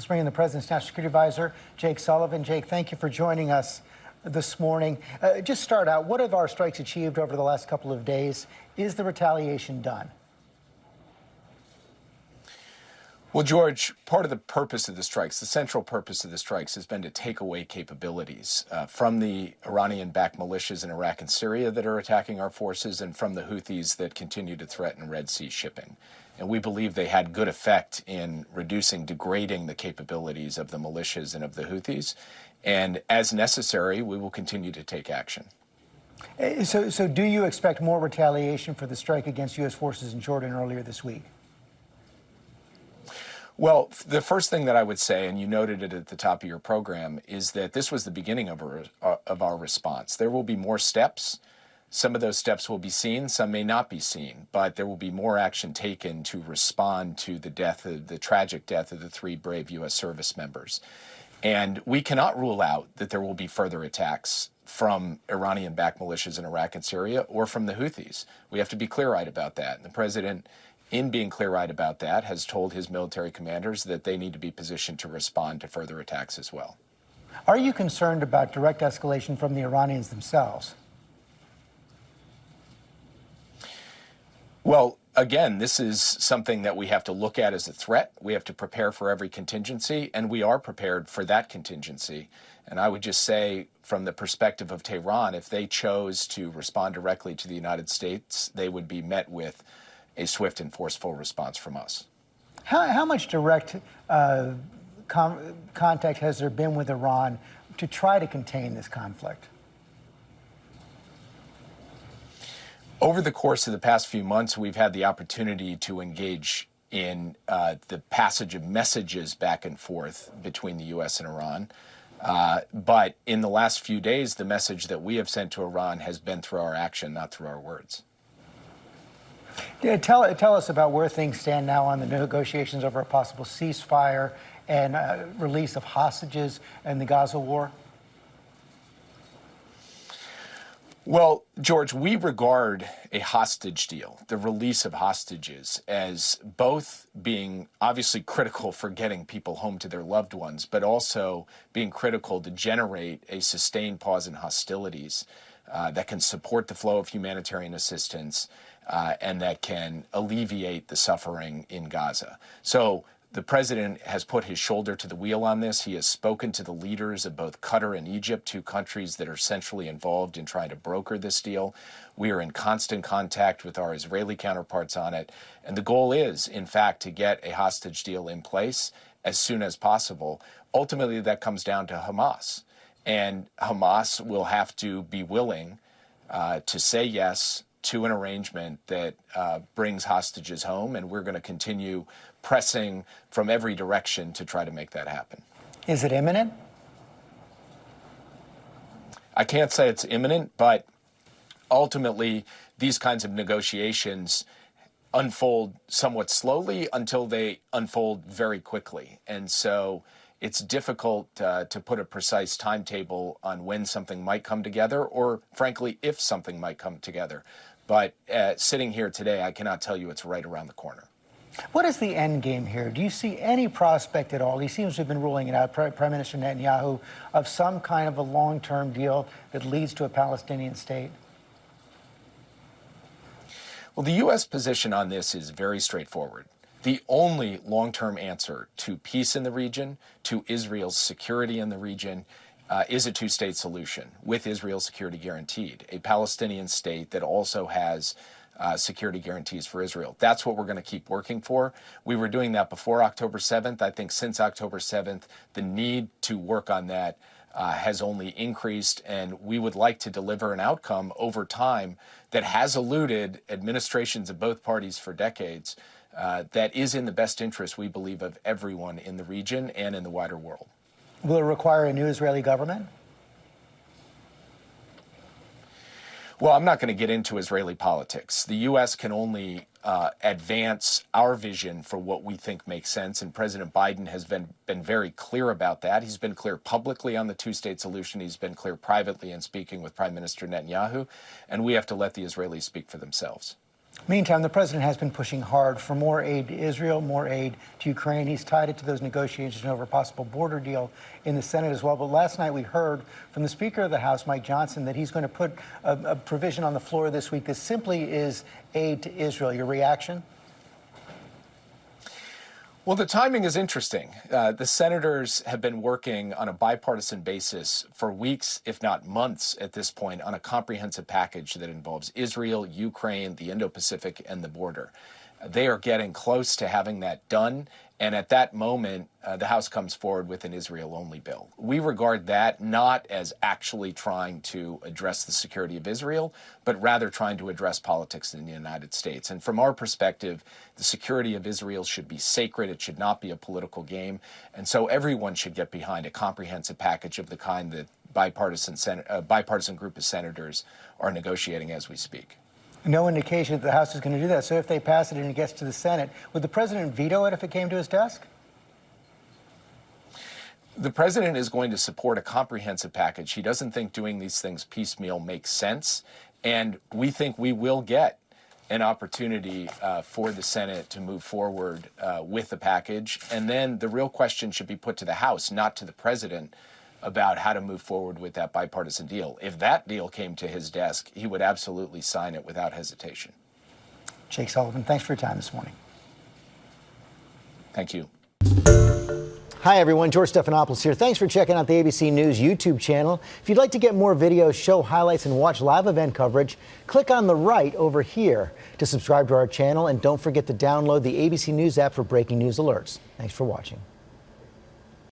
Let's bring in the President's National Security Advisor, Jake Sullivan. Jake, thank you for joining us this morning. Just start out, what have our strikes achieved over the last couple of days? Is the retaliation done? Well, George, part of the purpose of the strikes, the central purpose of the strikes, has been to take away capabilities from the Iranian-backed militias in Iraq and Syria that are attacking our forces and from the Houthis that continue to threaten Red Sea shipping. And we believe they had good effect in degrading the capabilities of the militias and of the Houthis. And as necessary, we will continue to take action. So do you expect more retaliation for the strike against U.S. forces in Jordan earlier this week? Well, the first thing that I would say, and you noted it at the top of your program, is that this was the beginning of our response. There will be more steps. Some of those steps will be seen, some may not be seen, but there will be more action taken to respond to the tragic death of the 3 brave U.S. service members. And we cannot rule out that there will be further attacks from Iranian-backed militias in Iraq and Syria or from the Houthis. We have to be clear-eyed about that. And the president, in being clear-eyed about that, has told his military commanders that they need to be positioned to respond to further attacks as well. Are you concerned about direct escalation from the Iranians themselves? Well, again, this is something that we have to look at as a threat. We have to prepare for every contingency, and we are prepared for that contingency. And I would just say, from the perspective of Tehran, if they chose to respond directly to the United States, they would be met with a swift and forceful response from us. How much direct contact has there been with Iran to try to contain this conflict? Over the course of the past few months, we've had the opportunity to engage in the passage of messages back and forth between the U.S. and Iran. But in the last few days, the message that we have sent to Iran has been through our action, not through our words. Yeah, tell us about where things stand now on the negotiations over a possible ceasefire and release of hostages in the Gaza war. Well, George, we regard a hostage deal, the release of hostages, as both being obviously critical for getting people home to their loved ones, but also being critical to generate a sustained pause in hostilities that can support the flow of humanitarian assistance and that can alleviate the suffering in Gaza. So the president has put his shoulder to the wheel on this. He has spoken to the leaders of both Qatar and Egypt, 2 countries that are centrally involved in trying to broker this deal. We are in constant contact with our Israeli counterparts on it. And the goal is, in fact, to get a hostage deal in place as soon as possible. Ultimately, that comes down to Hamas. And Hamas will have to be willing to say yes to an arrangement that brings hostages home, and we're going to continue pressing from every direction to try to make that happen. Is it imminent? I can't say it's imminent, but ultimately these kinds of negotiations unfold somewhat slowly until they unfold very quickly. And so it's difficult to put a precise timetable on when something might come together or, frankly, if something might come together. But sitting here today, I cannot tell you it's right around the corner. What is the end game here? Do you see any prospect at all? He seems to have been ruling it out, Prime Minister Netanyahu, of some kind of a long-term deal that leads to a Palestinian state? Well, the U.S. position on this is very straightforward. The only long-term answer to peace in the region, to Israel's security in the region, is a 2-state solution with Israel's security guaranteed, a Palestinian state that also has security guarantees for Israel. That's what we're going to keep working for. We were doing that before October 7th. I think since October 7th, the need to work on that has only increased, and we would like to deliver an outcome over time that has eluded administrations of both parties for decades, that is in the best interest, we believe, of everyone in the region and in the wider world. Will it require a new Israeli government? Well, I'm not going to get into Israeli politics. The U.S. can only advance our vision for what we think makes sense, and President Biden has been very clear about that. He's been clear publicly on the 2-state solution. He's been clear privately in speaking with Prime Minister Netanyahu, and we have to let the Israelis speak for themselves. Meantime, the president has been pushing hard for more aid to Israel, more aid to Ukraine. He's tied it to those negotiations over a possible border deal in the Senate as well. But last night we heard from the Speaker of the House, Mike Johnson, that he's going to put a provision on the floor this week that simply is aid to Israel. Your reaction? Well, the timing is interesting. The senators have been working on a bipartisan basis for weeks, if not months at this point, on a comprehensive package that involves Israel, Ukraine, the Indo-Pacific, and the border. They are getting close to having that done. And at that moment, the House comes forward with an Israel-only bill. We regard that not as actually trying to address the security of Israel, but rather trying to address politics in the United States. And from our perspective, the security of Israel should be sacred. It should not be a political game. And so everyone should get behind a comprehensive package of the kind that bipartisan group of senators are negotiating as we speak. No indication that the House is going to do that. So if they pass it and it gets to the Senate, would the president veto it if it came to his desk? The president is going to support a comprehensive package. He doesn't think doing these things piecemeal makes sense. And we think we will get an opportunity for the Senate to move forward with the package. And then the real question should be put to the House, not to the president, about how to move forward with that bipartisan deal. If that deal came to his desk, he would absolutely sign it without hesitation. Jake Sullivan, thanks for your time this morning. Thank you. Hi, everyone. George Stephanopoulos here. Thanks for checking out the ABC News YouTube channel. If you'd like to get more videos, show highlights, and watch live event coverage, click on the right over here to subscribe to our channel. And don't forget to download the ABC News app for breaking news alerts. Thanks for watching.